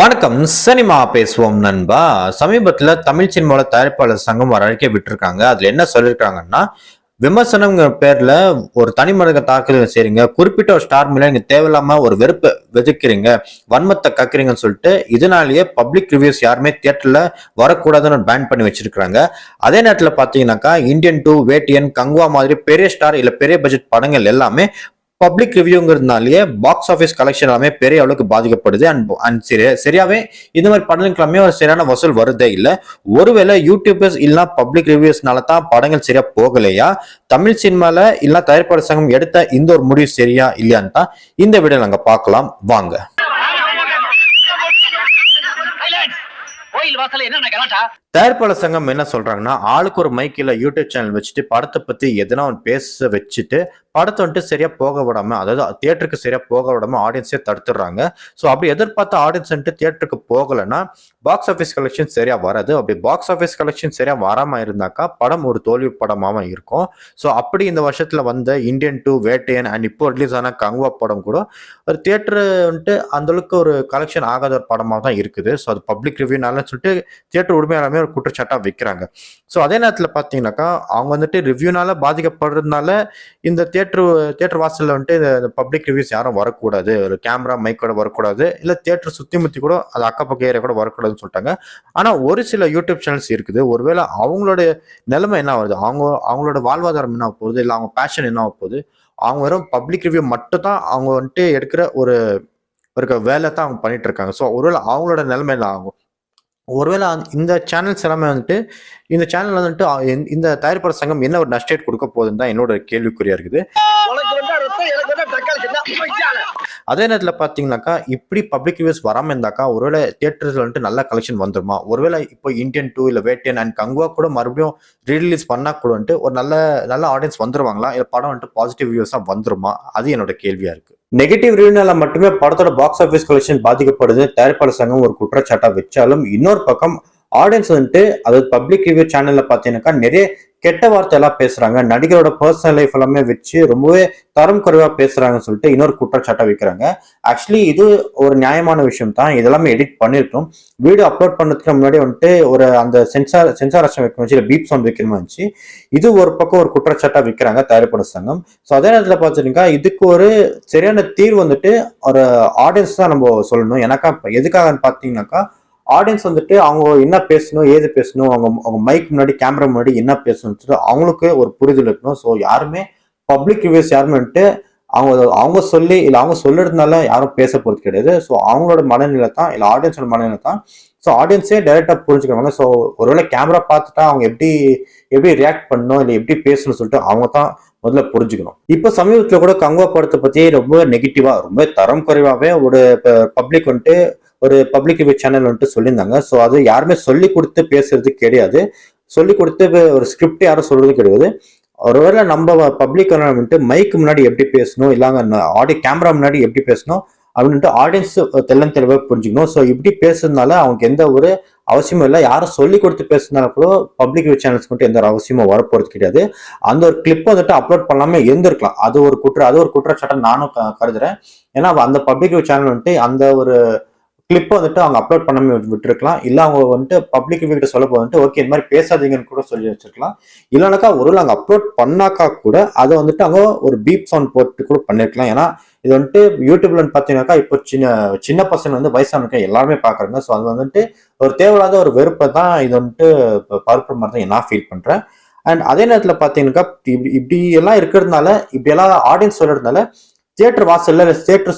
வணக்கம். சினிமா பேசுவோம் நண்பா. சமீபத்துல தமிழ் சினிமாவோட தயாரிப்பாளர் சங்கம் ஒரு அறிக்கை விட்டுருக்காங்க. அதுல என்ன சொல்லியிருக்காங்கன்னா, விமர்சனம்ங்கிற பேர்ல ஒரு தனி மனித தாக்குதல் செய்றீங்க, குறிப்பிட்ட ஒரு ஸ்டார் மேல நீங்க தேவையில்லாம ஒரு வெறுப்பை விதைக்கிறீங்க, வன்மத்தை கக்குறீங்கன்னு சொல்லிட்டு இதனாலேயே பப்ளிக் ரிவ்யூஸ் யாருமே தியேட்டர்ல வரக்கூடாதுன்னு பேன் பண்ணி வச்சிருக்காங்க. அதே நேரத்துல பாத்தீங்கன்னாக்கா இந்தியன் 2, வேட்டியன், கங்குவா மாதிரி பெரிய ஸ்டார் இல்ல பெரிய பட்ஜெட் படங்கள் எல்லாமே பப்ளிக் ரிவ்யூங்கிறதுனாலேயே பாக்ஸ் ஆஃபீஸ் கலெக்ஷன் எல்லாமே பெரிய அளவுக்கு பாதிக்கப்படுது. அண்ட் சரியாவே இந்த மாதிரி படங்களுக்கு எல்லாமே ஒரு சரியான வசூல் வருதே இல்லை. ஒருவேளை யூடியூபர்ஸ் இல்ல பப்ளிக் ரிவ்யூஸ்னால தான் படங்கள் சரியா போகலையா, தமிழ் சினிமால இல்ல தயாரிப்பாளர் சங்கம் எடுத்த இந்த ஒரு முடிவு சரியா இல்லையான்னு தான் இந்த வீடியோ நாங்க பார்க்கலாம் வாங்க. தயாரிப்பாளர் சங்கம் என்ன சொல்றாங்கன்னா, ஆளுக்கு ஒரு மைக்கில் யூடியூப் சேனல் வச்சுட்டு படத்தை பத்தி எதனா ஒன்று பேச வச்சுட்டு படத்தை வந்துட்டு சரியா போக விடாம, அதாவது தியேட்டருக்கு சரியா போக விடாம ஆடியன்ஸே தடுத்துடுறாங்க. ஸோ அப்படி எதிர்பார்த்த ஆடியன்ஸ் வந்துட்டு தியேட்டருக்கு போகலைன்னா பாக்ஸ் ஆஃபீஸ் கலெக்ஷன் சரியா வராது. அப்படி பாக்ஸ் ஆஃபீஸ் கலெக்ஷன் சரியா வராம இருந்தாக்கா படம் ஒரு தோல்வி படமாக இருக்கும். ஸோ அப்படி இந்த வருஷத்துல வந்த இந்தியன் 2, வேட்டையன் அண்ட் இப்போ ரிலீஸ் ஆன கங்குவா படம் கூட ஒரு தியேட்டர் வந்துட்டு அந்த அளவுக்கு ஒரு கலெக்ஷன் ஆகாத ஒரு படமாக தான் இருக்குது. ஸோ அது பப்ளிக் ரிவ்யூனால சொல்லிட்டு தியேட்டர் உரிமையாளமே ஒரு குற்றச்சாட்டா வைக்கிறாங்க. ஸோ அதே நேரத்தில் பார்த்தீங்கன்னாக்கா அவங்க வந்துட்டு ரிவ்யூனால பாதிக்கப்படுறதுனால இந்த தியேட்டர் வாசல்ல வந்துட்டு இந்த பப்ளிக் ரிவ்யூஸ் யாரும் வரக்கூடாது, ஒரு கேமரா மைக்கோட வரக்கூடாது, இல்லை தியேட்டர் சுத்தி முத்தி கூட அது அக்கப்பக்க ஏரியா கூட வரக்கூடாதுன்னு சொல்லிட்டாங்க. ஆனா ஒரு சில யூடியூப் சேனல்ஸ் இருக்குது, ஒருவேளை அவங்களுடைய நிலைமை என்ன ஆகுது, அவங்களோட வாழ்வாதாரம் என்ன போகுது, இல்லை அவங்க பேஷன் என்ன போகுது, அவங்க வெறும் பப்ளிக் ரிவ்யூ மட்டும் தான் அவங்க வந்துட்டு எடுக்கிற ஒரு வேலை தான் அவங்க பண்ணிட்டு இருக்காங்க. ஸோ ஒருவேளை அவங்களோட நிலைமை என்ன ஆகும், ஒருவேளை இந்த சேனல்ஸ் எல்லாமே வந்துட்டு இந்த சேனல் வந்துட்டு இந்த தயாரிப்பாளர் சங்கம் என்ன ஒரு நஷ்டேட் கொடுக்க போகுதுன்னு தான் என்னோட கேள்விக்குறியா இருக்குது. அதே நேரத்தில் பார்த்தீங்கன்னாக்கா இப்படி பப்ளிக் ரிவ்யூஸ் வராமல் இருந்தாக்கா ஒருவேளை தியேட்டர்ஸ்ல வந்துட்டு நல்ல கலெக்ஷன் வந்துருமா, ஒருவேளை இப்போ இந்தியன் 2 இல்லை வேட்டியன் அண்ட் கங்குவா கூட மறுபடியும் ரீரிலீஸ் பண்ணா கூட வந்துட்டு ஒரு நல்ல ஆடியன்ஸ் வந்துருவாங்களா, இல்லை படம் வந்துட்டு பாசிட்டிவ் ரிவ்யூஸா வந்துருமா, அது என்னோட கேள்வியா இருக்கு. நெகட்டிவ் ரிவ்யூனால மட்டுமே படத்தோட பாக்ஸ் ஆஃபீஸ் கலெக்ஷன் பாதிக்கப்படுது தயாரிப்பாளர் சங்கம் ஒரு குற்றச்சாட்டா வச்சாலும், இன்னொரு பக்கம் ஆடியன்ஸ் வந்துட்டு அதாவது பப்ளிக் ரிவ்யூ சேனல்ல பாத்தீங்கன்னாக்கா நிறைய கெட்ட வார்த்தை எல்லாம் பேசுறாங்க, நடிகரோட பர்சனல் லைஃப் எல்லாமே வச்சு ரொம்பவே தரம் குறைவா பேசுறாங்கன்னு சொல்லிட்டு இன்னொரு குற்றச்சாட்டை வைக்கிறாங்க. ஆக்சுவலி இது ஒரு நியாயமான விஷயம் தான், இதெல்லாமே எடிட் பண்ணிருக்கோம். வீடியோ அப்லோட் பண்ணதுக்கு முன்னாடி வந்துட்டு ஒரு அந்த சென்சார் வைக்கணும் வச்சு, பீப் சவுண்ட் வைக்கணுமா இருந்துச்சு. இது ஒரு பக்கம் ஒரு குற்றச்சாட்டா வைக்கிறாங்க தயாரிப்பாளர் சங்கம். ஸோ அதே நேரத்தில் பார்த்துட்டீங்கன்னா இதுக்கு ஒரு சரியான தீர்வு வந்துட்டு ஒரு ஆடியன்ஸ் தான் நம்ம சொல்லணும். எனக்கா எதுக்காகன்னு பார்த்தீங்கன்னாக்கா ஆடியன்ஸ் வந்துட்டு அவங்க என்ன பேசணும், ஏது பேசணும், அவங்க மைக் முன்னாடி கேமரா முன்னாடி என்ன பேசணும் அவங்களுக்கு ஒரு புரிதல் இருக்கணும். ஸோ யாருமே பப்ளிக் ரிவ்யூஸ் யாருமே வந்துட்டு அவங்க சொல்லி இல்லை அவங்க சொல்றதுனால யாரும் பேச போறது கிடையாது. ஸோ அவங்களோட மனநிலை தான், இல்லை ஆடியன்ஸோட மனநிலை தான். ஸோ ஆடியன்ஸே டைரக்டா புரிஞ்சுக்கிறாங்க. ஸோ ஒருவேளை கேமரா பார்த்துட்டா அவங்க எப்படி ரியாக்ட் பண்ணணும், இல்லை எப்படி பேசணும்னு சொல்லிட்டு அவங்க தான் முதல்ல புரிஞ்சுக்கணும். இப்ப சமீபத்துல கூட கங்குவா படத்தை பத்தி ரொம்ப நெகட்டிவா, ரொம்ப தரம் குறைவாவே ஒரு பப்ளிக் வந்துட்டு ஒரு பப்ளிக் ரிவ்யூ சேனல் வந்துட்டு சொல்லியிருந்தாங்க. ஸோ அது யாருமே சொல்லி கொடுத்து பேசுறது கிடையாது, சொல்லி கொடுத்து ஒரு ஸ்கிரிப்ட் யாரும் சொல்றது கிடையாது. ஒருவேளை நம்ம பப்ளிக் வந்துட்டு மைக்கு முன்னாடி எப்படி பேசணும், இல்லாங்க ஆடியோ கேமரா முன்னாடி எப்படி பேசணும் அப்படின்ட்டு ஆடியன்ஸ் தெளிவாக புரிஞ்சுக்கணும். ஸோ இப்படி பேசுறதுனால அவங்க எந்த ஒரு அவசியமும் இல்லை. யாரும் சொல்லி கொடுத்து பேசுறதுனால கூட பப்ளிக் ரிவ்யூ சேனல்ஸ் மட்டும் எந்த ஒரு அவசியமும் வரப்போறது கிடையாது. அந்த ஒரு கிளிப் வந்துட்டு அப்லோட் பண்ணாம இருந்திருக்கலாம், அது ஒரு குற்றச்சாட்டம் நானும் கருதுறேன். ஏன்னா அந்த பப்ளிக் ரிவ்யூ சேனல் வந்துட்டு அந்த ஒரு கிளிப் வந்துட்டு அவங்க அப்லோட் பண்ணாம விட்டுருக்கலாம். இல்ல அவங்க வந்துட்டு பப்ளிக் கிட்ட சொல்ல போது ஓகே இந்த மாதிரி பேசாதீங்கன்னு கூட சொல்லி வச்சிருக்கலாம். இல்லைனாக்கா ஒருவேளை அங்க அப்லோட் பண்ணாக்கா கூட அதை வந்துட்டு அவங்க ஒரு பீப் சவுண்ட் போட்டு கூட பண்ணிருக்கலாம். ஏன்னா இது வந்துட்டு யூடியூப்ல பாத்தீங்கன்னாக்கா இப்போ சின்ன பசங்க வந்து வயசானவங்க எல்லாருமே பாக்குறாங்க. ஸோ அது வந்துட்டு ஒரு தேவையில்லாத ஒரு வெறுப்பை தான் இது வந்துட்டு பரப்புற மாதிரி தான் நான் ஃபீல் பண்றேன். அண்ட் அதே நேரத்துல பாத்தீங்கன்னாக்கா இப்படி எல்லாம் இருக்கிறதுனால, இப்படி எல்லாம் ஆடியன்ஸ் சொல்றதுனால தியேட்டர் வாசல்ல தியேட்டர்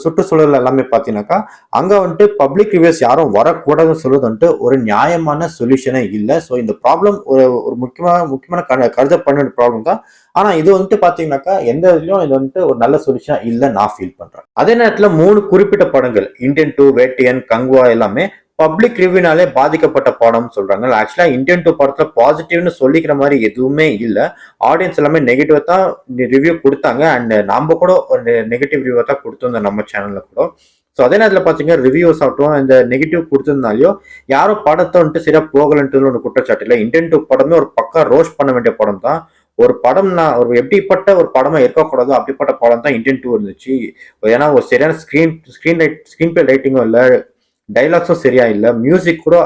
சுற்றுச்சூழல் எல்லாமே பாத்தீங்கன்னாக்கா அங்க வந்துட்டு பப்ளிக் ரிவ்யூஸ் யாரும் வரக்கூடாதுன்னு சொல்றது வந்துட்டு ஒரு நியாயமான சொல்யூஷனே இல்லை. ஸோ இந்த ப்ராப்ளம் ஒரு முக்கியமான கருதப்பட ப்ராப்ளம் தான். ஆனா இது வந்துட்டு பாத்தீங்கன்னாக்கா எந்த இதுலயும் இது வந்துட்டு ஒரு நல்ல சொல்யூஷனா இல்லை நான் ஃபீல் பண்றேன். அதே நேரத்துல 3 குறிப்பிட்ட படங்கள் இந்தியன் 2, வேட்டியன், கங்குவா எல்லாமே பப்ளிக் ரிவ்யூனாலே பாதிக்கப்பட்ட படம் சொல்றாங்க. ஆக்சுவலா இந்தியன் 2 படத்துல பாசிட்டிவ்னு சொல்லிக்கிற மாதிரி எதுவுமே இல்லை. ஆடியன்ஸ் எல்லாமே நெகட்டிவா தான் ரிவ்யூ கொடுத்தாங்க. அண்ட் நாம கூட ஒரு நெகட்டிவ் ரிவ்யூ தான் கொடுத்திருந்தோம் நம்ம சேனல்ல கூட. ஸோ அதே நேரத்தில் பார்த்தீங்கன்னா ரிவ்யூஸ் ஆகட்டும் இந்த நெகட்டிவ் கொடுத்திருந்தாலையோ யாரும் படத்தை வந்துட்டு சரியா போகலன்ட்டு ஒரு குற்றச்சாட்டு இல்லை. இந்தியன் 2 படமே ஒரு பக்கா ரோஸ்ட் பண்ண வேண்டிய படம் தான். ஒரு படம்னா ஒரு எப்படிப்பட்ட ஒரு படமா இருக்கக்கூடாதோ அப்படிப்பட்ட படம் தான் இந்தியன் டூ இருந்துச்சு. ஏன்னா ஒரு சரியான ஸ்கிரீன் பிளே ரைட்டிங்கும் இல்லை, டைலாக்ஸும் சரியா இல்லை, மியூசிக் கூட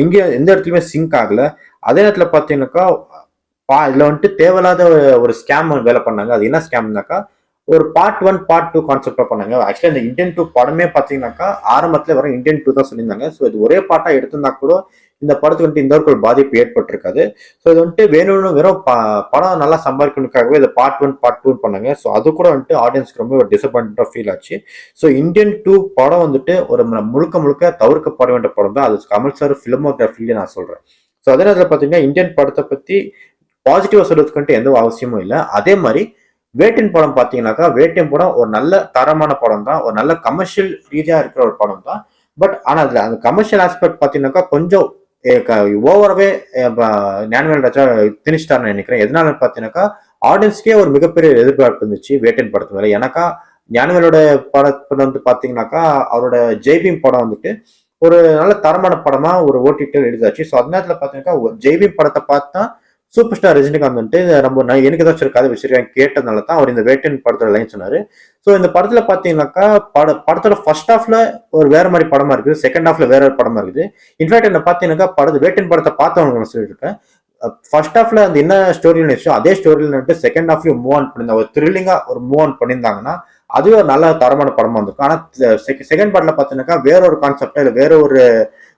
எங்கேயும் எந்த இடத்துலயுமே சிங்க் ஆகல. அதே நேரத்துல பாத்தீங்கன்னாக்கா இதுல வந்துட்டு தேவையில்லாத ஒரு ஸ்கேம் வேலை பண்ணாங்க. அது என்ன ஸ்கேம்னாக்கா ஒரு பார்ட் 1 பார்ட் 2 கான்செப்டா பண்ணாங்க. ஆக்சுவலா இந்த இந்தியன் 2 படமே பாத்தீங்கன்னாக்கா ஆரம்பத்துல வர இந்தியன் 2 தான் சொல்லியிருந்தாங்க. ஸோ இது ஒரே பார்ட்டா எடுத்திருந்தா கூட இந்த படத்துக்கு வந்துட்டு இந்த ஒரு பாதிப்பு ஏற்பட்டிருக்காது. ஸோ இது வந்துட்டு வேணும்னு வெறும் படம் நல்லா சம்பாதிக்கணுக்காகவே இதை பார்ட் 1 பார்ட் 2 பண்ணாங்க. ஸோ அது கூட வந்துட்டு ஆடியன்ஸ்க்கு ரொம்ப ஒரு டிசப்பாயிண்டா ஃபீல் ஆச்சு. ஸோ இந்தியன் 2 படம் வந்துட்டு ஒரு முழுக்க முழுக்க தவிர்க்கப்பட வேண்டிய படம் தான். அது கமல் சார் பிலிமோகிராஃபிலே நான் சொல்றேன். ஸோ அதே நேரத்தில் பாத்தீங்கன்னா இந்தியன் படத்தை பத்தி பாசிட்டிவா சொல்றதுக்கு எந்த அவசியமும் இல்லை. அதே மாதிரி வேட்டையன் படம் பாத்தீங்கன்னாக்கா வேட்டையன் படம் ஒரு நல்ல தரமான படம் தான், ஒரு நல்ல கமர்ஷியல் ரீதியா இருக்கிற ஒரு படம் தான். பட் ஆனா அதுல அந்த கமர்ஷியல் ஆஸ்பெக்ட் பாத்தீங்கன்னாக்கா கொஞ்சம் ஓவராவே ஞானவேல் ராஜா திணிச்சிட்டாருன்னு நினைக்கிறேன். எதனால பாத்தீங்கன்னாக்கா ஆடியன்ஸ்க்கே ஒரு மிகப்பெரிய எதிர்பார்ப்பு இருந்துச்சு வேட்டையன் படத்து மேல. எனக்கா ஞானவேலோட படத்துல வந்து பாத்தீங்கன்னாக்கா அவரோட ஜெய்பீம் படம் வந்துட்டு ஒரு நல்ல தரமான படமா ஒரு ஓடிடியில் எழுதாச்சு. ஸோ அந்த நேரத்தில் பாத்தீங்கன்னாக்கா ஜெய்பீம் படத்தை பார்த்தா சூப்பர் ஸ்டார் ரஜினிகாந்த் வந்துட்டு நம்ம எனக்கு ஏதாச்சும் ஒரு கதை வச்சிருக்கேன் கேட்டதுனால தான் அவர் இந்த வேட்டையன் படத்துல லைன் சொன்னாரு. ஸோ இந்த படத்துல பாத்தீங்கன்னாக்கா படத்தோட ஃபர்ஸ்ட் ஹாஃப்ல ஒரு வேற மாதிரி படமா இருக்குது, செகண்ட் ஹாஃப்ல வேற ஒரு படமா இருக்குது. இன்ஃபேக்ட் என்ன பாத்தீங்கன்னாக்கா வேட்டையன் படத்தை பார்த்தவங்க நான் சொல்லிட்டு இருக்கேன். ஃபர்ஸ்ட் ஹாஃப்ல அந்த என்ன ஸ்டோரியில் நினைச்சோ அதே ஸ்டோரியில் செகண்ட் ஹாஃப்லயும் மூவ் ஆன் பண்ணியிருந்தாங்க. ஒரு த்ரில்லிங்கா ஒரு மூவ் ஆன் பண்ணியிருந்தாங்கன்னா அதுவே ஒரு நல்ல தரமான படமா இருந்திருக்கும். ஆனா செகண்ட் பார்ட்ல பாத்தீங்கன்னாக்கா வேற ஒரு கான்செப்டா இல்லை வேற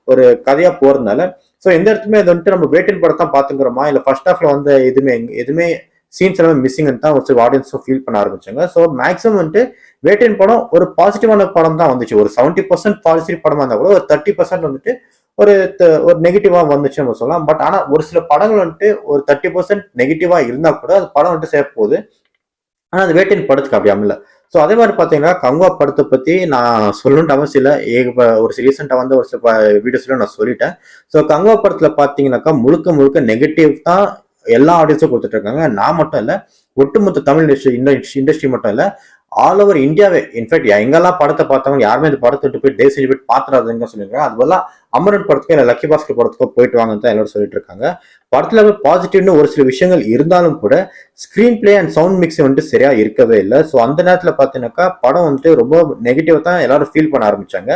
ஒரு கதையா போறதுனால ஸோ எந்த இடத்துமே இது வந்துட்டு நம்ம வேட்டையன் படத்தான் பாத்துக்கிறோமா இல்லை ஃபர்ஸ்ட் ஹாஃப்ல வந்து எதுவுமே சீன்ஸ் எல்லாமே மிஸ்ஸிங் தான் ஒரு சில ஆடியன்ஸும் ஃபீல் பண்ண ஆரம்பிச்சாங்க. ஸோ மேக்ஸிமம் வந்துட்டு வேட்டையன் படம் ஒரு பாசிட்டிவான படம் தான் வந்துச்சு. ஒரு 70% பாசிட்டிவ் படமா இருந்தா கூட ஒரு 30% வந்துட்டு ஒரு நெகட்டிவா வந்துச்சு நம்ம சொல்லலாம். பட் ஆனா ஒரு சில படங்கள் வந்துட்டு ஒரு 30% நெகட்டிவா இருந்தா கூட அது படம் வந்துட்டு சேர போகுது. ஆனா அது வேட்டையன் படத்துக்கு அப்படி அமையல. ஸோ அதே மாதிரி பாத்தீங்கன்னா கங்குவா படத்தை பத்தி நான் சொல்லணும்னு அவசியம் இல்லை. ஒரு ரீசெண்டா வந்து ஒரு சில வீடியோஸ்ல நான் சொல்லிட்டேன். ஸோ கங்குவா படத்துல பாத்தீங்கன்னாக்கா முழுக்க முழுக்க நெகட்டிவ் தான் எல்லா ஆடியன்ஸும் கொடுத்துட்டு இருக்காங்க. நான் மட்டும் இல்ல, ஒட்டுமொத்த தமிழ் இண்டஸ்ட்ரி மட்டும் இல்ல, ஆல் ஓவர் இந்தியாவே. இன்ஃபேக்ட் எங்கெல்லாம் படத்தை பார்த்தவங்க யாருமே இந்த படத்தை விட்டு போய் டேஸ் போயிட்டு பாத்துறாதுங்க சொல்லிருக்காங்க. அதுபோலாம் அமரன் படத்துக்கோ இல்லை லக்கி பாஸ்கர் படத்துக்கோ போயிட்டு வாங்கன்னு தான் எல்லாரும் சொல்லிட்டு இருக்காங்க. படத்துல பாசிட்டிவ்னு ஒரு சில விஷயங்கள் இருந்தாலும் கூட screen play and sound mix வந்துட்டு சரியா இருக்கவே இல்லை. ஸோ அந்த நேரத்துல பாத்தீங்கன்னாக்கா படம் வந்துட்டு ரொம்ப நெகட்டிவா தான் எல்லாரும் ஃபீல் பண்ண ஆரம்பிச்சாங்க.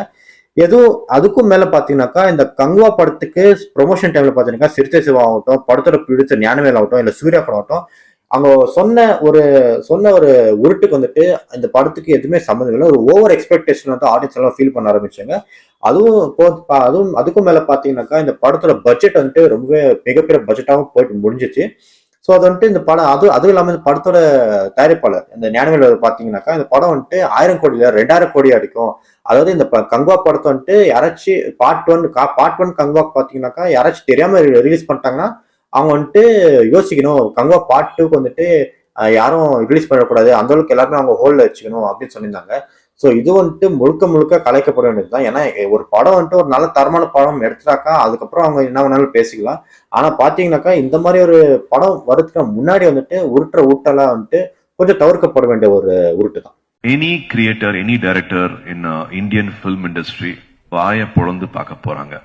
அதுக்கும் மேல பாத்தீங்கன்னாக்கா இந்த கங்குவா படத்துக்கு ப்ரொமோஷன் டைம்ல பாத்தீங்கன்னா சிறுத்தை சிவா ஆகட்டும், படத்தோட ப்ரொடியூசர் ஞானவேல் ஆகட்டும், இல்ல சூர்யா படம் ஆகட்டும், அவங்க சொன்ன ஒரு உருட்டுக்கு வந்துட்டு இந்த படத்துக்கு எதுவுமே சம்மந்தம் இல்லை. ஒரு ஓவர் எக்ஸ்பெக்டேஷன் வந்து ஆடியன்ஸ் எல்லாம் ஃபீல் பண்ண ஆரம்பிச்சாங்க. அதுக்கும் மேல பாத்தீங்கன்னாக்கா இந்த படத்தோட பட்ஜெட் வந்துட்டு ரொம்பவே மிகப்பெரிய பட்ஜெட்டாகவும் போயிட்டு முடிஞ்சிச்சு. ஸோ அது வந்துட்டு இந்த படம் அதுவும் இல்லாமல் இந்த படத்தோட தயாரிப்பாளர் இந்த ஞானவேல் பாத்தீங்கன்னாக்கா இந்த படம் வந்துட்டு 1000 கோடி 2000 கோடி அடிக்கும். அதாவது இந்த கங்குவா படத்தை வந்துட்டு யாராச்சும் பார்ட் ஒன் கங்குவா பாத்தீங்கன்னாக்கா யாராச்சும் தெரியாம ரிலீஸ் பண்ணிட்டாங்கன்னா அவங்க வந்துட்டு யோசிக்கணும், கங்குவா பார்ட் 2க்கு வந்துட்டு யாரும் ரிலீஸ் பண்ணக்கூடாது, அந்த அளவுக்கு எல்லாருமே அவங்க ஹோல்ல வச்சுக்கணும் அப்படின்னு சொல்லியிருந்தாங்க. ஸோ இது வந்துட்டு முழுக்க முழுக்க கலைக்கப்பட வேண்டியது தான். ஏன்னா ஒரு படம் வந்துட்டு ஒரு நல்ல தரமான படம் எடுத்துட்டாக்கா அதுக்கப்புறம் அவங்க என்ன வேணாலும் பேசிக்கலாம். ஆனா பாத்தீங்கன்னாக்கா இந்த மாதிரி ஒரு படம் வரதுக்கு முன்னாடி வந்துட்டு ஊட்டெல்லாம் வந்துட்டு கொஞ்சம் தவிர்க்கப்பட வேண்டிய ஒரு உருட்டு தான். Any creator, any director in Indian film industry வாயை பொழந்து பார்க்க போறாங்க.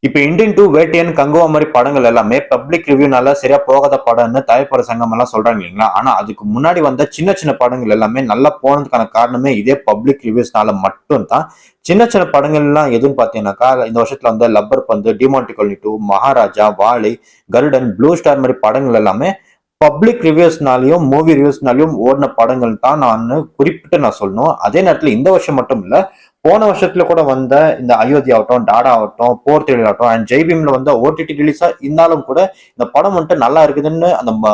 இப்ப இந்தியன் 2, வேட்டையன், கங்குவா மாதிரி படங்கள் எல்லாமே பப்ளிக் ரிவ்யூனால சரியா போகாத படம்னு தயாரிப்பாளர் சங்கம் எல்லாம் சொல்றாங்க இல்லைங்களா. ஆனா அதுக்கு முன்னாடி வந்த சின்ன சின்ன படங்கள் எல்லாமே நல்லா போனதுக்கான காரணமே இதே பப்ளிக் ரிவ்யூஸ்னால மட்டும் தான். சின்ன சின்ன படங்கள் எல்லாம் எதுன்னு பாத்தீங்கன்னாக்கா இந்த வருஷத்துல வந்து லப்பர் பந்து, டிமாண்டி காலனி 2, மகாராஜா, வாலி, கருடன், ப்ளூ ஸ்டார் மாதிரி படங்கள் எல்லாமே பப்ளிக் ரிவ்யூஸ்னாலையும் மூவி ரிவ்யூஸ்னாலையும் ஓடின படங்கள் தான் நான் குறிப்பிட்டு நான் சொல்லணும். அதே நேரத்துல இந்த வருஷம் மட்டும் இல்ல, போன வருஷத்துல கூட வந்த இந்த அயோத்தி ஆகட்டும், டாடா ஆகட்டும், போர் தொழில் ஆகட்டும் அண்ட் ஜெய்பீம்ல வந்து ஓடிடி ரிலீஸா இருந்தாலும் கூட இந்த படம் வந்துட்டு நல்லா இருக்குதுன்னு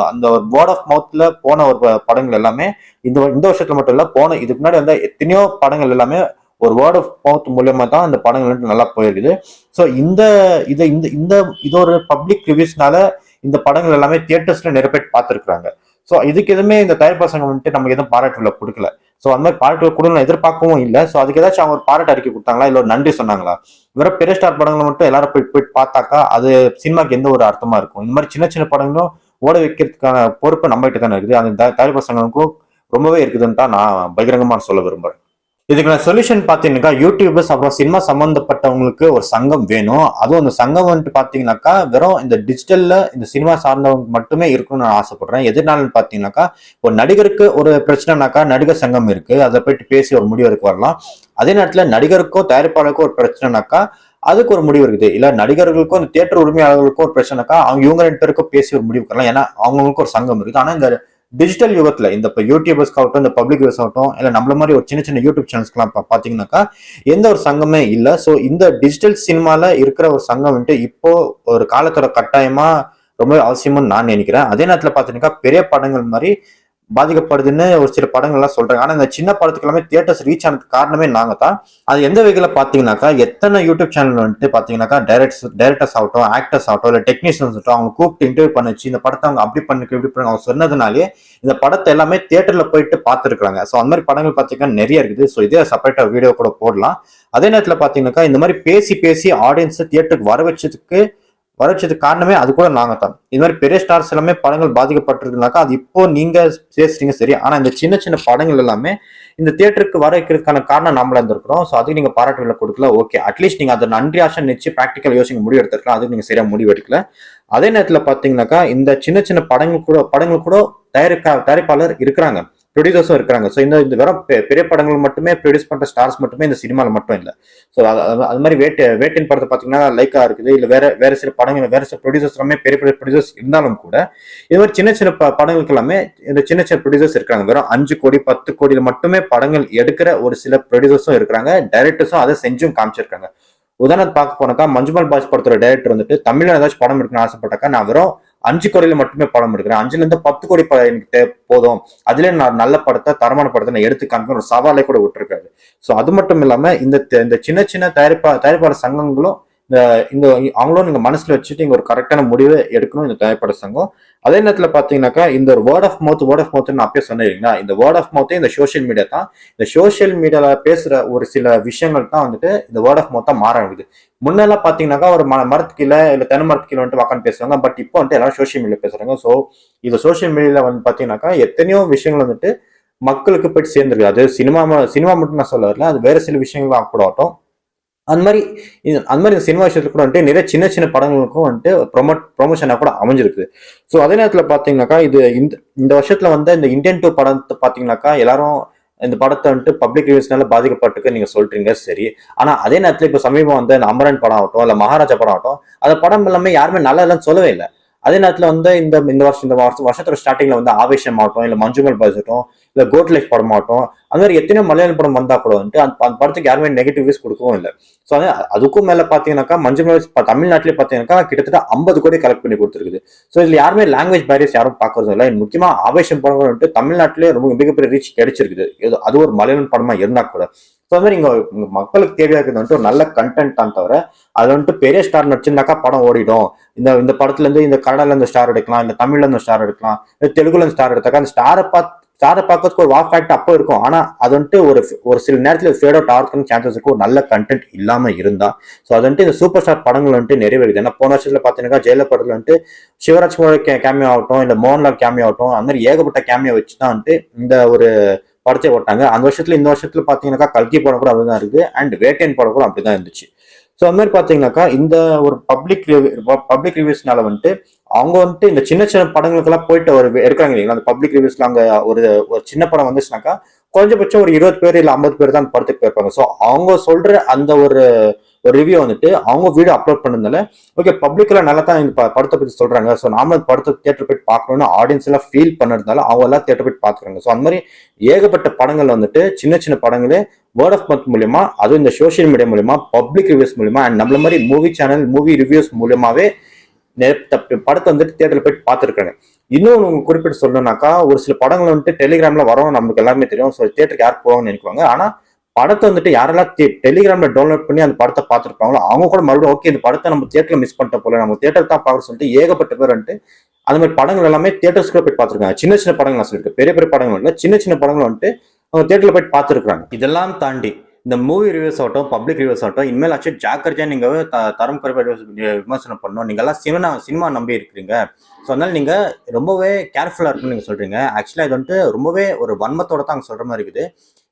அந்த ஒரு வேர்ட் ஆஃப் மவுத்ல போன ஒரு படங்கள் எல்லாமே இந்த வருஷத்துல மட்டும் இல்ல, இதுக்கு முன்னாடி வந்த எத்தனையோ படங்கள் எல்லாமே ஒரு வேர்ட் ஆஃப் மவுத் மூலியமா தான் அந்த படங்கள் நல்லா போயிருக்குது. ஸோ இது ஒரு பப்ளிக் ரிவ்யூஸ்னால இந்த படங்கள் எல்லாமே தியேட்டர்ஸ்ல நிறைய பேர் பார்த்துருக்காங்க. ஸோ இதுக்கு எதுவுமே இந்த தயாரிப்பாளர் சங்கம் வந்துட்டு நமக்கு எதுவும் பாராட்டுல கொடுக்கல. ஸோ அந்த மாதிரி பாராட்டுல கொடுக்கணும் எதிர்பார்க்கவும் இல்லை. ஸோ அதுக்கு ஏதாச்சும் அவங்க ஒரு பாராட்டு அறிக்கை கொடுத்தாங்களா, இல்லை ஒரு நன்றி சொன்னாங்களா? வெறும் பெரிய ஸ்டார் படங்களை மட்டும் எல்லாரும் போய் பார்த்தாக்கா அது சினிமாக்கு எந்த ஒரு அர்த்தமா இருக்கும்? இந்த மாதிரி சின்ன சின்ன படங்களும் ஓட வைக்கிறதுக்கான பொறுப்பு நம்ம கிட்ட தானே இருக்குது. அந்த தயாரிப்பு சங்கங்களுக்கும் ரொம்பவே இருக்குதுன்னு தான் நான் பகிரங்கமா சொல்ல விரும்புறேன். இதுக்கான சொல்யூஷன் பாத்தீங்கன்னாக்கா யூடியூபர்ஸ் அப்புறம் சினிமா சம்பந்தப்பட்டவங்களுக்கு ஒரு சங்கம் வேணும். அதுவும் அந்த சங்கம் வந்துட்டு பாத்தீங்கன்னாக்கா வெறும் இந்த டிஜிட்டல்ல இந்த சினிமா சார்ந்தவங்க மட்டுமே இருக்கணும்னு நான் ஆசைப்படுறேன். எதனாலன்னு பாத்தீங்கன்னாக்கா ஒரு நடிகருக்கு ஒரு பிரச்சனைனாக்கா நடிகர் சங்கம் இருக்கு, அதை போயிட்டு பேசி ஒரு முடிவு எடுக்க வரலாம். அதே நேரத்துல நடிகருக்கோ தயாரிப்பாளருக்கோ ஒரு பிரச்சனைனாக்கா அதுக்கு ஒரு முடிவு இருக்குது. இல்ல நடிகர்களுக்கும் இந்த தியேட்டர் உரிமையாளர்களுக்கும் ஒரு பிரச்சனைனாக்கா இவங்க 2 பேருக்கும் பேசி ஒரு முடிவு பண்ணலாம். ஏன்னா அவங்களுக்கு ஒரு சங்கம் இருக்குது. ஆனா இந்த டிஜிட்டல் யுகத்துல இந்த யூடியூபர்ஸ்க்கு ஆகட்டும், இந்த பப்ளிக் யூஸ் ஆகட்டும், இல்ல நம்மள மாதிரி ஒரு சின்ன சின்ன யூடியூப் சேனல்ஸ்க்குலாம் பாத்தீங்கன்னாக்கா எந்த ஒரு சங்கமே இல்ல. சோ இந்த டிஜிட்டல் சினிமால இருக்கிற ஒரு சங்கம் வந்துட்டு இப்போ ஒரு காலத்தோட கட்டாயமா ரொம்ப அவசியம்னு நான் நினைக்கிறேன். அதே நேரத்துல பாத்தீங்கன்னா பெரிய படங்கள் மாதிரி பாதிக்கப்படுதுன்னு ஒரு சில படங்கள் எல்லாம் சொல்றாங்க. ஆனா இந்த சின்ன படத்துக்கு எல்லாமே தியேட்டர்ஸ் ரீச் ஆனதுக்கு காரணமே நாங்க தான். அது எந்த வகையில பாத்தீங்கன்னாக்கா எத்தனை யூடியூப் சேனல் வந்துட்டு பாத்தீங்கன்னாக்கா டைரக்டர்ஸ் ஆகட்டும், ஆக்டர்ஸ் ஆகட்டும், இல்ல டெக்னீஷியன்ஸ் ஆகட்டும், அவங்க கூப்பிட்டு இன்டர்வியூ பண்ணிச்சு இந்த படத்தை அவங்க அப்படி பண்ணுக்கு இப்படி பண்ணு அவங்க சொன்னதுனாலே இந்த படத்தை எல்லாமே தியேட்டர்ல போயிட்டு பார்த்துருக்காங்க. ஸோ அந்த மாதிரி படங்கள் பாத்தீங்கன்னா நிறைய இருக்குது. ஸோ இதே செப்பரேட்டா வீடியோ கூட போடலாம். அதே நேரத்துல பாத்தீங்கன்னாக்கா இந்த மாதிரி பேசி பேசி ஆடியன்ஸ் தியேட்டருக்கு வர வச்சதுக்கு காரணமே அது கூட நாங்க தான். இது மாதிரி பெரிய ஸ்டார்ஸ் எல்லாமே படங்கள் பாதிக்கப்பட்டிருக்குனாக்கா அது இப்போ நீங்க பேசுறீங்க சரி. ஆனா இந்த சின்ன சின்ன படங்கள் எல்லாமே இந்த தியேட்டருக்கு வர வைக்கிறதுக்கான காரணம் நம்மள இருந்திருக்கிறோம். ஸோ அதுக்கு நீங்க பாராட்டுகளை கொடுக்கல, ஓகே. அட்லீஸ்ட் நீங்க அதை நன்றி ஆசை நிச்சு ப்ராக்டிக்கல் யோசிக்க முடிவு எடுத்துருக்கலாம். அதுக்கு நீங்க சரியா முடிவு எடுக்கல. அதே நேரத்துல பாத்தீங்கன்னாக்கா இந்த சின்ன சின்ன படங்கள் கூட தயாரிப்பாளர் இருக்கிறாங்க, ப்ரொடியூசர்ஸும் இருக்கிறாங்க. ஸோ இந்த வெறும் பெரிய படங்கள் மட்டுமே ப்ரொடியூஸ் பண்ற ஸ்டார்ஸ் மட்டுமே இந்த சினிமாவில் மட்டும் இல்லை. ஸோ அது மாதிரி வேட்டின் படத்தை பார்த்தீங்கன்னா லைக்கா இருக்குது. இல்லை வேற சில படங்கள் வேற சில ப்ரொடியூசர்ஸ் எல்லாமே பெரிய பெரிய ப்ரொடியூசர்ஸ் இருந்தாலும் கூட இது மாதிரி சின்ன சின்ன படங்களுக்கு எல்லாமே இந்த சின்ன சின்ன ப்ரொடியூசர்ஸ் இருக்காங்க. வெறும் 5 கோடி 10 கோடியில மட்டுமே படங்கள் எடுக்கிற ஒரு சில ப்ரொடியூசர்ஸும் இருக்கிறாங்க, டைரக்டர்ஸும் அதை செஞ்சும் காமிச்சிருக்காங்க. உதாரணத்துக்கு பார்க்க போனாக்கா மஞ்சுமல் பாய்ஸ் படத்தோட டைரக்டர் வந்துட்டு தமிழ்ல ஏதாச்சும் படம் எடுக்கணும்னு ஆசைப்பட்டாக்கா நான் வெறும் 5 கோடியில மட்டுமே படம் எடுக்கிறேன், 5ல இருந்து 10 கோடி எனக்கு போதும், அதுல நான் நல்ல படத்தை தரமான படத்தை நான் எடுத்து காமிக்க ஒரு சவாலை கூட விட்டுருக்காரு. ஸோ அது மட்டும் இல்லாம இந்த சின்ன சின்ன தயாரிப்பாளர் சங்கங்களும் இந்த அவங்களும் நீங்க மனசுல வச்சுட்டு இங்க ஒரு கரெக்டான முடிவை எடுக்கணும் இந்த தயாரிப்பாளர் சங்கம். அதே நேரத்துல பாத்தீங்கன்னாக்கா இந்த ஒரு வேர்ட் ஆஃப் மவுத் நான் அப்பயே சொன்னீங்களா, இந்த வேர்ட் ஆஃப் மவுத்தே இந்த சோசியல் மீடியா தான். இந்த சோசியல் மீடியால பேசுற ஒரு சில விஷயங்கள் தான் வந்துட்டு இந்த வேர்ட் ஆஃப் மவுத்தா மாற ஆகுது. முன்னெல்லாம் பாத்தீங்கன்னாக்கா ஒரு மரத்துக்கு கீழே இல்ல தென்னை மரத்துக்கு கீழே வந்துட்டு உட்காந்து பேசுவாங்க. பட் இப்போ வந்துட்டு எல்லாரும் சோசியல் மீடியா பேசுறாங்க. ஸோ இந்த சோசியல் மீடியால வந்து பாத்தீங்கன்னாக்கா எத்தனையோ விஷயங்கள் வந்துட்டு மக்களுக்கு போயிட்டு சேர்ந்துருக்கு. அது சினிமா மட்டும் நான் சொல்ல வரல, அது வேற சில விஷயங்கள் கூட ஆகட்டும். அந்த மாதிரி இந்த சினிமா விஷயத்துல கூட வந்துட்டு நிறைய சின்ன சின்ன படங்களுக்கும் வந்துட்டு ப்ரொமோஷனா கூட அமைஞ்சிருக்கு. ஸோ அதே நேரத்துல பாத்தீங்கன்னாக்கா இந்த வருஷத்துல வந்து இந்த இந்தியன் 2 படத்தை பாத்தீங்கன்னாக்கா எல்லாரும் இந்த படத்தை வந்துட்டு பப்ளிக் ரிவ்யூஸ்னால பாதிக்கப்பட்டிருக்கு நீங்க சொல்றீங்க சரி. ஆனா அதே நேரத்துல இப்ப சமீபம் வந்து இந்த அமரன் படம் ஆகட்டும் இல்ல மகாராஜா படம் ஆகட்டும், அந்த படம் எல்லாமே யாருமே நல்லா இல்லைன்னு சொல்லவே இல்லை. அதே நேரத்துல வந்து இந்த வருஷத்தோட ஸ்டார்டிங்ல வந்து ஆவேசம் ஆகட்டும் இல்ல மஞ்சுமல் பாய்ஸ் ஆகட்டும் இல்ல கோட் லைஃப் படம் ஆகட்டும், அந்த மாதிரி எத்தனையோ மலையாள படம் வந்தா கூட வந்துட்டு அந்த படத்துக்கு யாருமே நெகட்டிவ் வியூஸ் கொடுக்கவும் இல்லை. ஸோ அதுக்கும் மேல பாத்தீங்கன்னாக்கா மஞ்சுமல் தமிழ்நாட்டிலே பாத்தீங்கன்னாக்கா கிட்டத்தட்ட 50 கோடி கலெக்ட் பண்ணி கொடுத்துருக்குது. ஸோ இதுல யாருமே லாங்குவேஜ் பேரியர்ஸ் யாரும் பாக்குறதும் இல்லை. முக்கியமா ஆவேசம் படம் வந்துட்டு தமிழ்நாட்டிலே ரொம்ப மிகப்பெரிய ரீச் கிடைச்சிருக்குது, அது ஒரு மலையாளம் படமா இருந்தா கூட. ஸோ அது மாதிரி இங்க மக்களுக்கு தேவையா இருக்கிறது வந்துட்டு ஒரு நல்ல கண்டென்ட் தான் தவிர அது வந்துட்டு பெரிய ஸ்டார் நடிச்சிருந்தாக்கா படம் ஓடிடும். இந்த படத்துல இருந்து இந்த கன்னடால இருந்து ஸ்டார் எடுக்கலாம், இந்த தமிழ்ல இருந்து ஸ்டார் எடுக்கலாம், தெலுங்குல இருந்து ஸ்டார் எடுத்தாக்கா அந்த ஸ்டாரை பார்க்கறதுக்கு ஒரு வாக் ஃபேக்ட் அப்போ இருக்கும். ஆனா அது வந்துட்டு ஒரு சில நேரத்துல ஃபேட் அவுட் ஆகிறதுக்கு சான்சஸ் இருக்கும், ஒரு நல்ல கண்டென்ட் இல்லாம இருந்தா. ஸோ அது வந்துட்டு இந்த சூப்பர் ஸ்டார் படங்கள் வந்துட்டு நிறைய வருது. ஏன்னா போன வருஷத்துல பாத்தீங்கன்னா ஜெயலலிதா படத்துல வந்துட்டு சிவராஜ்குமார் கேமியோ ஆகட்டும் இல்ல மோகன்லால் கேமியோ ஆகட்டும், அந்த மாதிரி ஏகப்பட்ட கேமியோ வச்சுதான் வந்துட்டு இந்த ஒரு படத்தை ஓட்டாங்க. அந்த வருஷத்துல இந்த வருஷத்துல பாத்தீங்கன்னாக்கா கல்கி படம் கூட அப்படிதான் இருக்குது அண்ட் வேட்டையன் படம் கூட அப்படிதான் இருந்துச்சு. ஸோ அந்த மாதிரி பாத்தீங்கன்னாக்கா இந்த ஒரு பப்ளிக் ரிவ்யூஸ்னால வந்துட்டு அவங்க வந்துட்டு இந்த சின்ன சின்ன படங்களுக்கெல்லாம் போயிட்டு ஒரு எடுக்கிறாங்க இல்லைங்களா. அந்த பப்ளிக் ரிவ்யூஸ்ல அங்க ஒரு சின்ன படம் வந்துச்சுனாக்கா குறைஞ்சபட்சம் ஒரு 20 பேர் இல்ல 50 பேர் தான் அந்த படத்துக்கு போயிருப்பாங்க. ஸோ அவங்க சொல்ற அந்த ஒரு ரிவ்யூ வந்துட்டு அவங்க வீடியோ அப்லோட் பண்ணதுனால ஓகே பப்ளிக்ல நல்லா தான் இந்த படத்தை பத்தி சொல்றாங்க. ஸோ நாம படத்தை தியேட்டர் போயிட்டு பார்க்கணும்னு ஆடியன்ஸ் எல்லாம் ஃபீல் பண்ணதுனால அவங்க எல்லாம் தியேட்டர் போயிட்டு பாத்துக்கிறாங்க. ஸோ அந்த மாதிரி ஏகப்பட்ட படங்கள் வந்துட்டு சின்ன சின்ன படங்களே வேர்ட் ஆஃப் மவுத் மூலியமா, அதுவும் இந்த சோசியல் மீடியா மூலியமா, பப்ளிக் ரிவ்யூஸ் மூலியமா அண்ட் நம்மள மாதிரி மூவி சேனல் மூவி ரிவ்யூஸ் மூலியமாவே படத்தை வந்துட்டு தியேட்டர்ல போயிட்டு பார்த்துருக்காங்க. இன்னும் குறிப்பிட்டு சொல்லணும்னாக்கா ஒரு சில படங்கள் வந்துட்டு டெலிகிராம்ல வரும், நமக்கு எல்லாருமே தெரியும். ஸோ தியேட்டருக்கு யார் போவாங்கன்னு நினைக்குவாங்க. ஆனா படத்தை வந்துட்டு யாரெல்லாம் டெலிகிராம்ல டவுன்லோட் பண்ணி அந்த படத்தை பார்த்துருப்பாங்களோ அவங்க கூட மறுபடியும் ஓகே இந்த படத்தை நம்ம தியேட்டர்ல மிஸ் பண்ணிட்ட போல, நம்ம தியேட்டர் தான் பார்க்க சொல்லிட்டு ஏகப்பட்ட பேர் வந்துட்டு அந்த மாதிரி படங்கள் எல்லாமே தியேட்டர்ஸ்க்குள்ள போய் பார்த்துருக்காங்க. சின்ன சின்ன படங்கள் நான் சொல்லிட்டு பெரிய பெரிய படங்கள் இல்லை, சின்ன சின்ன படங்கள் வந்துட்டு அவங்க தியேட்டர்ல போயிட்டு பார்த்துருக்காங்க. இதெல்லாம் தாண்டி இந்த மூவி ரிவ்யூஸ் ஆகட்டும், பப்ளிக் ரிவ்யூஸ் ஆகட்டும், இனிமேலாச்சும் ஜாக்கிரதையா நீங்க தரம் குறைவா விமர்சனம் பண்ணணும். நீங்கெல்லாம் சினிமா நம்பி இருக்கிறீங்க. ஸோ அதனால நீங்க ரொம்பவே கேர்ஃபுல்லா இருக்குன்னு நீங்க சொல்றீங்க. ஆக்சுவலா இது வந்துட்டு ரொம்பவே ஒரு வன்மத்தோட தான் அங்க சொல்ற மாதிரி இருக்குது.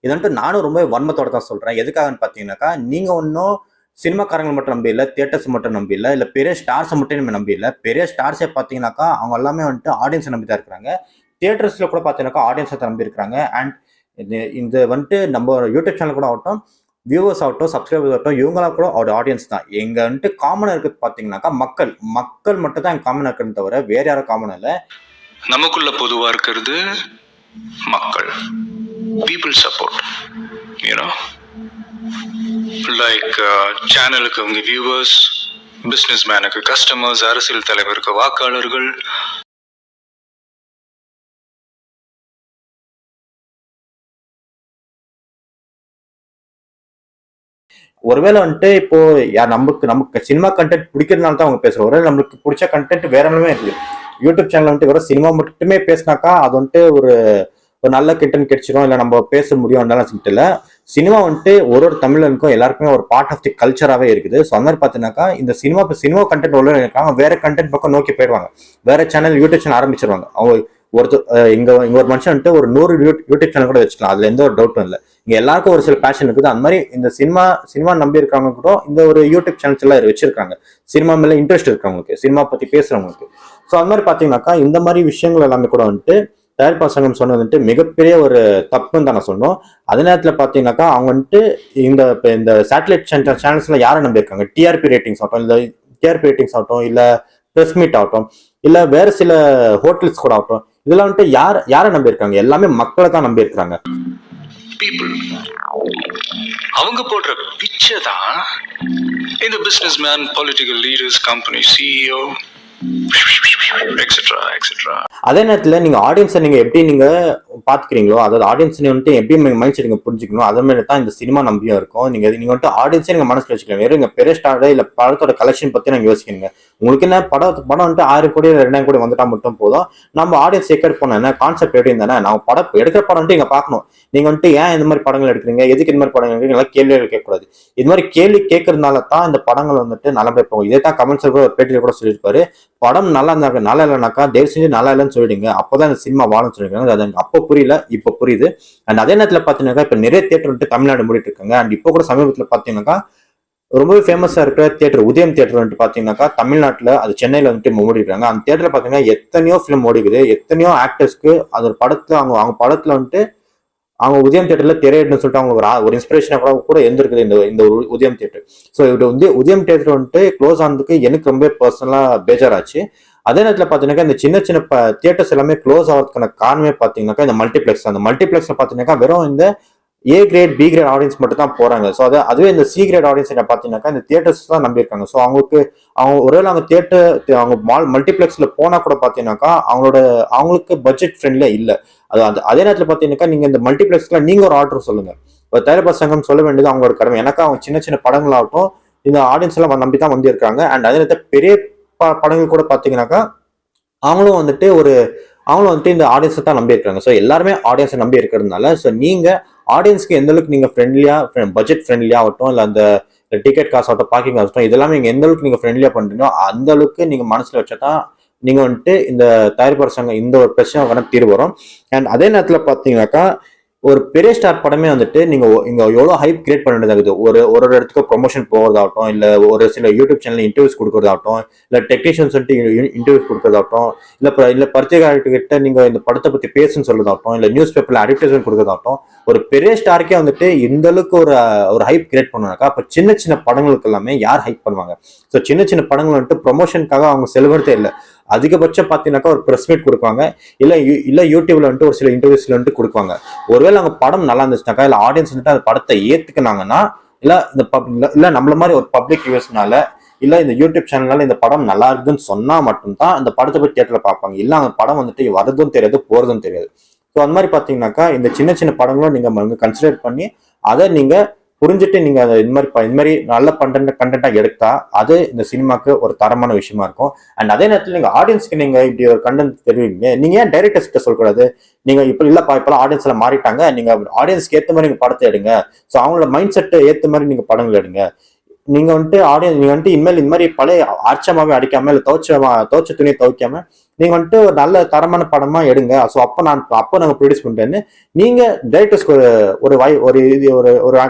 இது வந்துட்டு நானும் ரொம்பவே வன்மத்தோட தான் சொல்றேன். எதுக்காகன்னு பார்த்தீங்கன்னாக்கா, நீங்க ஒன்றும் சினிமாக்காரங்களை மட்டும் நம்பி இல்லை, தியேட்டர்ஸ் மட்டும் நம்பி இல்லை, இல்லை பெரிய ஸ்டார்ஸை மட்டும் நம்ம நம்பி இல்லை. பெரிய ஸ்டார்ஸே பார்த்தீங்கன்னாக்கா அவங்க எல்லாமே வந்துட்டு ஆடியன்ஸை நம்பி தான் இருக்கிறாங்க. தியேட்டர்ஸ்ல கூட பார்த்தீங்கன்னாக்கா ஆடியன்ஸை தான் நம்பி இருக்கிறாங்க. அண்ட் இந்த வந்துட்டு நம்ம யூடியூப் சேனல் கூட ஆகட்டும், வியூவர்ஸ் ஆகட்டும், சப்ஸ்கிரைபர்ஸ் ஆகட்டும், இவங்களாம் கூட அவரோட ஆடியன்ஸ் தான். எங்க வந்துட்டு காமனாக இருக்கிறது பார்த்தீங்கன்னாக்கா மக்கள் மட்டும் தான் காமனாக இருக்கிறது தவிர வேற யாரும் காமன் இல்லை. நமக்குள்ள பொதுவா இருக்கிறது மக்கள், people support, you know, like சேனலுக்கு அவங்க வியூவர்ஸ், பிசினஸ் மேனுக்கு கஸ்டமர்ஸ், அரசியல் தலைவருக்கு வாக்காளர்கள். ஒருவேளை வந்துட்டு இப்போ நமக்கு சினிமா கண்டென்ட் பிடிக்கிறதுனால தான் அவங்க பேசுறோம். ஒருவேளை நம்மளுக்கு பிடிச்ச கண்டென்ட் வேற ஒன்றுமே இருக்கு. யூடியூப் சேனல் வந்துட்டு வெறும் சினிமா மட்டுமே பேசினாக்கா அது வந்துட்டு ஒரு நல்ல கண்டென்ட் கிடைச்சிடும், இல்லை நம்ம பேச முடியும் சொல்லிட்டு இல்லை. சினிமா வந்துட்டு ஒரு தமிழனுக்கும் எல்லாருக்குமே ஒரு பார்ட் ஆஃப் தி கல்ச்சராகவே இருக்குது. ஸோ அந்த மாதிரி பார்த்தீங்கன்னாக்கா இந்த சினிமா கண்டென்ட் உள்ள இருக்காங்க, வேற கண்டென்ட் பக்கம் நோக்கி போயிடுவாங்க. வேற சேனல் யூடியூப் சேனல் ஆரம்பிச்சிருவாங்க. அவங்க இங்க ஒரு மனுஷன் வந்துட்டு ஒரு 100 யூடியூப் சேனல் கூட வச்சுக்கலாம். அதுல எந்த ஒரு டவுட்டும் இல்லை. இங்க எல்லாருக்கும் ஒரு சில பேஷன் இருக்குது. அந்த மாதிரி இந்த சினிமா நம்பி இருக்கிறவங்க கூட இந்த ஒரு யூடியூப் சேனல்ஸ் எல்லாம் வச்சிருக்காங்க. சினிமா மேல இன்ட்ரெஸ்ட் இருக்கிறவங்களுக்கு, சினிமா பத்தி பேசுறவங்களுக்கு. ஸோ அந்த மாதிரி பாத்தீங்கன்னாக்கா இந்த மாதிரி விஷயங்கள் எல்லாமே கூட வந்துட்டு தயாரிப்பாளர் சங்கம் சொன்னது வந்துட்டு மிகப்பெரிய ஒரு தப்புன்னு தான் நான் சொன்னோம். அதே நேரத்தில் பார்த்தீங்கன்னாக்கா அவங்க வந்துட்டு இந்த சேட்டலைட் சேனல்ஸ்ல யாரை நம்பியிருக்காங்க? டிஆர்பி ரேட்டிங்ஸ் ஆகட்டும், இல்லை டிஆர்பி ரேட்டிங்ஸ் ஆகட்டும், இல்லை ப்ரெஸ் மீட் ஆகட்டும், இல்லை வேற சில ஹோட்டல்ஸ் கூட ஆகட்டும், இதெல்லாம் வந்துட்டு யாரை நம்பியிருக்காங்க? எல்லாமே மக்களை தான் நம்பியிருக்காங்க. பீப்புள் அவங்க போடுற பிச்சை தான் இந்த business man, political leaders, company CEO, etcetera etcetera. அதே நேரத்தில் நீங்க ஆடியன்ஸை நீங்க எப்படி நீங்க பாத்துக்கிறீங்களோ, அதாவது ஆடியன்ஸ் வந்துட்டு எப்படி மைண்ட் செட் நீங்க புரிஞ்சுக்கணும், அதே மாதிரி தான் இந்த சினிமா நம்பியும் இருக்கும். நீங்க வந்துட்டு ஆடியன்ஸே நீங்க மனசுல வச்சுக்கலாம். வெறும் இங்க பெரிய ஸ்டார்ட் இல்ல படத்தோட கலெக்ஷன் பத்தி நீங்க யோசிக்கிறீங்க. உங்களுக்கு என்ன படம் வந்துட்டு 1000 கோடி 2000 கோடி வந்துட்டா மட்டும் போதும். நம்ம ஆடியன்ஸ் எக்கட் பண்ண என்ன கான்செப்ட் எப்படி இருந்தானே, நான் படம் எடுக்கிற படம் வந்துட்டு இங்க பாக்கணும். நீங்க வந்துட்டு ஏன் இந்த மாதிரி படங்கள் எடுக்கிறீங்க, எதுக்கு இந்த மாதிரி படங்கள் எடுக்கிறீங்க, கேள்விகள் கேட்கக்கூடாது. இது மாதிரி கேள்வி கேட்கறதுனால தான் இந்த படங்கள் வந்துட்டு நல்லபடியா போகும். இதே தான் கமெண்ட்ஸ் ஒரு பேட்டியில கூட சொல்லியிருப்பாரு, படம் நல்லா இருந்தாங்க, நல்லா இல்லைனாக்கா தயவு செஞ்சு நல்லா இல்லைன்னு சொல்லிடுங்க, அப்போதான் இந்த சினிமா வாழும் சொல்லிருக்காங்க. அது அப்போ புரியல, இப்போ புரியுது. அண்ட் அதே நேரத்தில் பார்த்தீங்கன்னாக்கா இப்போ நிறைய தியேட்டர் வந்துட்டு தமிழ்நாடு மூடிட்டு இருக்காங்க. அண்ட் இப்போ கூட சமீபத்தில் பார்த்தீங்கன்னாக்கா ரொம்பவே ஃபேமஸா இருக்கிற தியேட்டர் உதயம் தியேட்டர் வந்துட்டு பாத்தீங்கன்னாக்கா தமிழ்நாட்டுல, அது சென்னையில வந்துட்டு மூடிடுறாங்க. அந்த தியேட்டர்ல பாத்தீங்கன்னா எத்தனையோ ஃபிலிம் ஓடிக்குது, எத்தனையோ ஆக்டர்ஸ்க்கு அது படத்துல அவங்க படத்துல வந்துட்டு அவங்க உதயம் தியேட்டர்ல திரையிடணும்னு சொல்லிட்டு அவங்க ஒரு இன்ஸ்பிரேஷனா கூட இருந்திருக்குது இந்த உதயம் தியேட்டர். ஸோ இது வந்து உதயம் தியேட்டர் வந்துட்டு க்ளோஸ் ஆனதுக்கு எனக்கு ரொம்ப பர்சனலா பேஜாராச்சு. அதே நேரத்தில் பார்த்தீங்கன்னா இந்த சின்ன தியேட்டர்ஸ் எல்லாமே க்ளோஸ் ஆகிறதுக்கான காரணமே பார்த்தீங்கன்னாக்கா இந்த மல்டிபிளெக்ஸ். அந்த மல்டிபிளெக்ஸ்ல பார்த்தீங்கன்னாக்கா வெறும் இந்த ஏ கிரேட் பி கிரேட் ஆடியன்ஸ் மட்டும் தான் போறாங்க. ஸோ அதுவே இந்த சி கிரேட் ஆடியன்ஸ் என்ன பார்த்தீங்கன்னாக்கா இந்த தியேட்டர்ஸ் தான் நம்பியிருக்காங்க. ஸோ அவங்க ஒருவேளை அவங்க மல்டிபிளெக்ஸ்ல போனா கூட பார்த்தீங்கன்னாக்கா அவங்களுக்கு பட்ஜெட் ஃப்ரெண்ட்லியா இல்லை. அதே நேரத்தில் பார்த்தீங்கன்னாக்கா நீங்க இந்த மல்டிபிளெக்ஸ்ல நீங்க ஒரு ஆர்டர் சொல்லுங்க. ஒரு தயாரிப்பாளர் சங்கம் சொல்ல வேண்டியது அவங்களோட கடமை. எனக்கு அவங்க சின்ன படங்களாகட்டும் இந்த ஆடியன்ஸ் எல்லாம் நம்பி தான் வந்து இருக்காங்க. அண்ட் அதே நேரத்தில் பெரிய படங்கள் கூட பார்த்தீங்கன்னாக்கா அவங்களும் வந்துட்டு இந்த ஆடியன்ஸை தான் நம்பி இருக்காங்க. ஸோ எல்லாருமே ஆடியன்ஸை நம்பி இருக்கிறதுனால ஸோ நீங்க ஆடியன்ஸ்க்கு எந்த அளவுக்கு நீங்க ஃப்ரெண்ட்லியா, பட்ஜெட் ஃப்ரெண்ட்லியா ஆகட்டும், இல்லை அந்த டிக்கெட் காசு ஆகட்டும், பார்க்கிங் ஆகட்டும், இதெல்லாமே நீங்க எந்த அளவுக்கு நீங்க ஃப்ரெண்ட்லியா பண்றீங்களோ அந்த அளவுக்கு நீங்க மனசுல வச்சாதான் நீங்க வந்துட்டு இந்த தயாரிப்பாளர் சங்கம் இந்த ஒரு பிரச்சனை தீர்வு வரும். அண்ட் அதே நேரத்தில் பார்த்தீங்கன்னாக்கா ஒரு பெரிய ஸ்டார் படமே வந்துட்டு நீங்க இங்க எவ்வளவு ஹைப் கிரியேட் பண்ண வேண்டியதாகுது. ஒரு இடத்துக்கு ப்ரொமோஷன் போகிறதாகட்டும், இல்ல ஒரு சில யூடியூப் சேனல் இன்டர்வியூஸ் கொடுக்கறதாகட்டும், இல்ல டெக்னீஷியன்ஸ் வந்துட்டு இன்டர்வியூஸ் கொடுக்கறதாகட்டும், இல்ல பரிச்சைக்காரர்கிட்ட நீங்க இந்த படத்தை பத்தி பேசுன்னு சொல்றதாகட்டும், இல்ல நியூஸ் பேப்பர்ல அட்வர்டைஸ்மெண்ட் கொடுக்கறதாகட்டும், ஒரு பெரிய ஸ்டாருக்கே வந்துட்டு இந்த அளவுக்கு ஒரு ஹைப் கிரியேட் பண்ணுவாங்க. அப்ப சின்ன படங்களுக்கு எல்லாமே யார் ஹைப் பண்ணுவாங்க? ஸோ சின்ன படங்கள் வந்துட்டு ப்ரொமோஷனுக்காக அவங்க செலவெடுத்தே இல்லை. அதிகபட்சம் பார்த்தீங்கன்னாக்கா ஒரு ப்ரெஸ் மீட் கொடுப்பாங்க, இல்ல யூடியூப்ல வந்துட்டு ஒரு சில இன்டர்வியூஸ்ல வந்துட்டு கொடுப்பாங்க. ஒருவேளை அவங்க படம் நல்லா இருந்துச்சுனாக்கா, இல்ல ஆடியன்ஸ் வந்துட்டு அந்த படத்தை ஏத்துக்கினாங்கன்னா, இல்ல நம்மள மாதிரி ஒரு பப்ளிக் ரிவ்யூஸ்னால, இல்ல இந்த யூடியூப் சேனல்னால இந்த படம் நல்லா இருக்குதுன்னு சொன்னா மட்டும்தான் இந்த படத்தை போய் தியேட்டர்ல பார்ப்பாங்க. இல்ல அந்த படம் வந்துட்டு வரதும் தெரியாது, போறதும் தெரியாது. ஸோ அந்த மாதிரி பாத்தீங்கன்னாக்கா இந்த சின்ன படங்களும் நீங்க கன்சிடர் பண்ணி அதை நீங்க புரிஞ்சுட்டு நீங்க அதை இந்த மாதிரி நல்ல கண்டென்ட்டா எடுத்தா அது இந்த சினிமாக்கு ஒரு தரமான விஷயமா இருக்கும். அண்ட் அதே நேரத்தில் நீங்க ஆடியன்ஸ்க்கு நீங்க இப்படி ஒரு கண்டென்ட் தெரிவிங்க, நீங்க ஏன் டைரக்டர்ஸ் கிட்ட சொல்லக்கூடாது? நீங்க இப்ப இல்லப்பா இப்பெல்லாம் ஆடியன்ஸ் எல்லாம் மாறிட்டாங்க, நீங்க ஆடியன்ஸ்க்கு ஏத்த மாதிரி நீங்க படத்தை எடுங்க, ஸோ அவங்களோட மைண்ட் செட் ஏத்த மாதிரி நீங்க படங்கள் எடுங்க. நீங்க வந்துட்டு ஆடியன்ஸ் நீங்க வந்துட்டு இனிமேல் இந்த மாதிரி பழைய அச்சமாவே அடிக்காம இல்ல துவைச்ச துணியை துவைக்காம நீங்க வந்துட்டு ஒரு நல்ல தரமான படமா எடுங்க. ஸோ அப்போ நாங்க ப்ரொடியூஸ் பண்றேன்னு நீங்க டைரக்டர்ஸ்க்கு ஒரு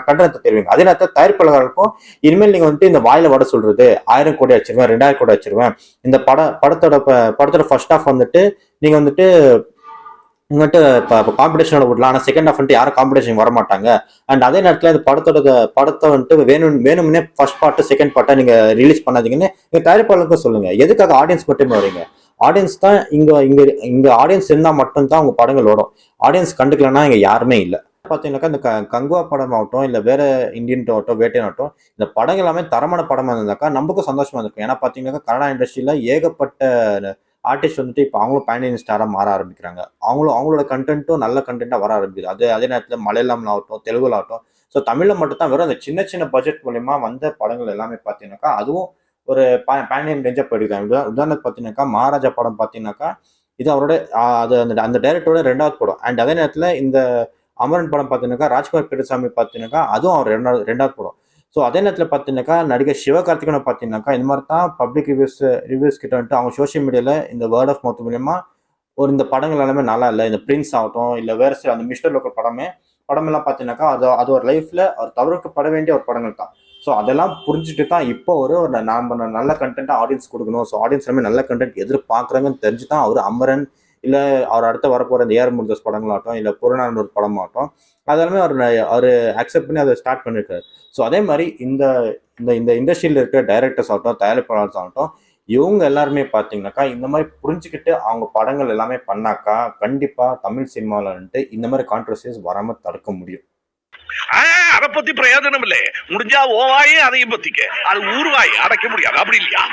கண்டனத்தை தெரிவிங்க. அதே நேரத்தில் தயாரிப்பாளர்களுக்கும் இனிமேல் நீங்க வந்துட்டு இந்த வாயில வட சொல்றது 1000 கோடி வச்சிருவேன் 2000 கோடி வச்சிருவேன், இந்த படத்தோட ஃபர்ஸ்ட் ஹாஃப் வந்துட்டு நீங்க வந்துட்டு உங்கள்கிட்ட இப்போ காம்படிஷனோட விடலாம், ஆனால் செகண்ட் ஹாஃப் வந்துட்டு யாரும் காம்படிஷன் வர மாட்டாங்க. அண்ட் அதே நேரத்தில் இந்த படத்தை வந்துட்டு வேணும்னே ஃபர்ஸ்ட் பார்ட்டு செகண்ட் பார்ட்டை நீங்க ரிலீஸ் பண்ணாதீங்கன்னு நீங்க தயாரிப்பாளருக்கும் சொல்லுங்க. எதுக்காக ஆடியன்ஸ் மட்டுமே வரீங்க? ஆடியன்ஸ் தான் இங்க இங்க இங்க ஆடியன்ஸ் இருந்தா மட்டும்தான் உங்க படங்கள் ஓடும். ஆடியன்ஸ் கண்டுக்கலன்னா இங்க யாருமே இல்லை. பாத்தீங்கன்னாக்கா இந்த கங்குவா படம் ஆகட்டும் இல்ல வேற இந்தியன் ஆகட்டும் வேட்டையன் ஆகட்டும், இந்த படங்கள் எல்லாமே தரமான படமா இருந்தாக்கா நமக்கும் சந்தோஷமா இருக்கும். ஏன்னா பாத்தீங்கன்னாக்கா கன்னடா இண்டஸ்ட்ரியில ஏகப்பட்ட ஆர்டிஸ்ட் வந்துட்டு இப்போ அவங்களும் பேன் இண்டியன் ஸ்டாரா மாற ஆரம்பிக்கிறாங்க. அவங்களோட கண்டென்ட்டும் நல்ல கண்டென்ட்டா வர ஆரம்பிக்குது. அதே நேரத்தில் மலையாளம்ல ஆகட்டும் தெலுங்குல ஆகட்டும், ஸோ தமிழ்ல மட்டும் தான் வெறும் அந்த சின்ன சின்ன பட்ஜெட் மூலியமா வந்த படங்கள் எல்லாமே பார்த்தீங்கன்னாக்கா அதுவும் ஒரு பேன் இண்டியன் ரேஞ்சா போயிருக்காங்க. உதாரணத்துக்கு பார்த்தீங்கன்னாக்கா மகாராஜா படம் பார்த்தீங்கன்னாக்கா இது அவரோட அது அந்த டைரக்டரோட 2வது படம். அண்ட் அதே நேரத்தில் இந்த அமரன் படம் பார்த்தீங்கன்னாக்கா ராஜ்குமார் பெரியசாமி பார்த்தீங்கன்னாக்கா அதுவும் அவர் 2வது படம். ஸோ அதே நேரத்தில் பார்த்தீங்கன்னாக்கா நடிகர் சிவகார்த்திகனை பார்த்தீங்கன்னாக்கா இந்த மாதிரி தான் பப்ளிக் ரிவ்யூஸ் கிட்ட வந்துட்டு அவங்க சோஷியல் மீடியாவில் இந்த வேர்ட் ஆஃப் மவுத் மூலியமா இந்த படங்கள் எல்லாமே நல்லா இல்லை, இந்த பிரின்ஸ் ஆகட்டும் இல்லை வேற சில அந்த மிஸ்டர் லோக்கல் படமெல்லாம் பார்த்தீங்கன்னாக்கா அது ஒரு லைஃப்ல அவர் தவிர்க்கப்பட வேண்டிய ஒரு படங்கள் தான். ஸோ அதெல்லாம் புரிஞ்சுட்டு தான் இப்போ நாம நல்ல கண்டென்ட்டா ஆடியன்ஸ் கொடுக்கணும், ஸோ ஆடியன்ஸ் எல்லாமே நல்ல கண்டென்ட் எதிர்பார்க்குறாங்கன்னு தெரிஞ்சு தான் அவர் அமரன் இல்லை அவர் அடுத்து வரப்போகிற இந்த ஏஆர் முருகதாஸ் படங்களாகட்டும் இல்லை புறநானூறு ஒரு படமாகட்டும் அதெல்லாமே அவர் அக்செப்ட் பண்ணி அதை ஸ்டார்ட் பண்ணியிருக்காரு. ஸோ அதே மாதிரி இந்த இந்த இண்டஸ்ட்ரியில் இருக்கிற டைரக்டர்ஸ் ஆகட்டும் தயாரிப்பாளர்ஸ் ஆகட்டும் இவங்க எல்லாருமே பார்த்தீங்கன்னாக்கா இந்த மாதிரி புரிஞ்சுக்கிட்டு அவங்க படங்கள் எல்லாமே பண்ணாக்கா கண்டிப்பா தமிழ் சினிமாவில் வந்துட்டு இந்த மாதிரி கான்ட்ரவர்சிஸ் வராம தடுக்க முடியும். அதை பத்தி பிரயோஜனம் இல்லை. முடிஞ்சா ஓவாயே அதையும் பத்திக்க, அது ஊர்வாய் அடைக்க முடியாது. அப்படி இல்லையா?